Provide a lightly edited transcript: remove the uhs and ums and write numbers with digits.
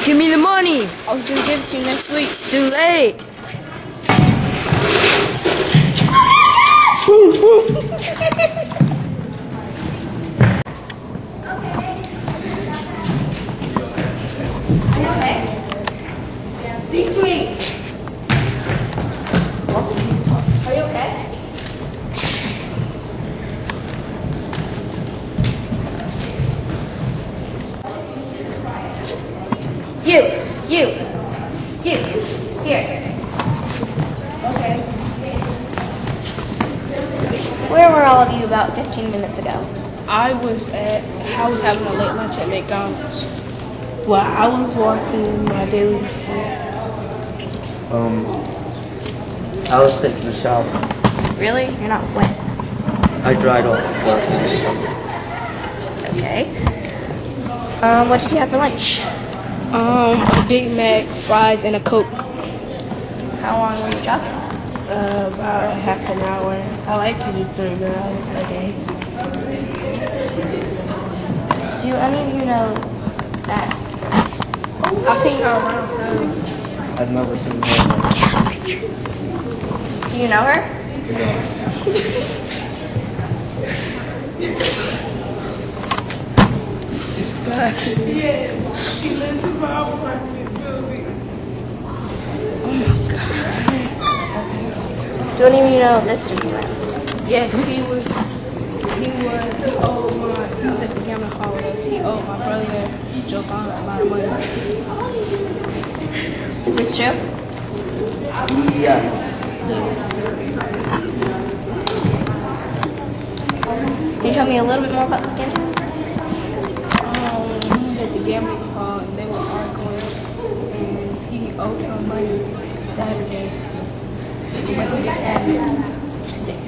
Give me the money. I was gonna give it to you next week. Too late. Okay. Speak to me. Are you okay? You. Here. Okay. Where were all of you about 15 minutes ago? I was having a late lunch at McDonald's. Well, I was walking my daily routine. I was taking a shower. Really? You're not wet. I dried off before I came inside. Okay. What did you have for lunch? A Big Mac, fries, and a Coke. How long were you jogging? About half an hour. I like to do 3 miles a day. Do any of you know that? I've seen her around, so. I've never seen her. Do you know her? Yes, she lives in my apartment building. Do any of you know this gentleman? Yes, he was at the gambling hall with us. He owed my brother Jovan a lot of money. Is this true? Yeah. Can you tell me a little bit more about this gentleman? He was at the gambling hall and they were arguing, and he owed him money Saturday. But he didn't have it today.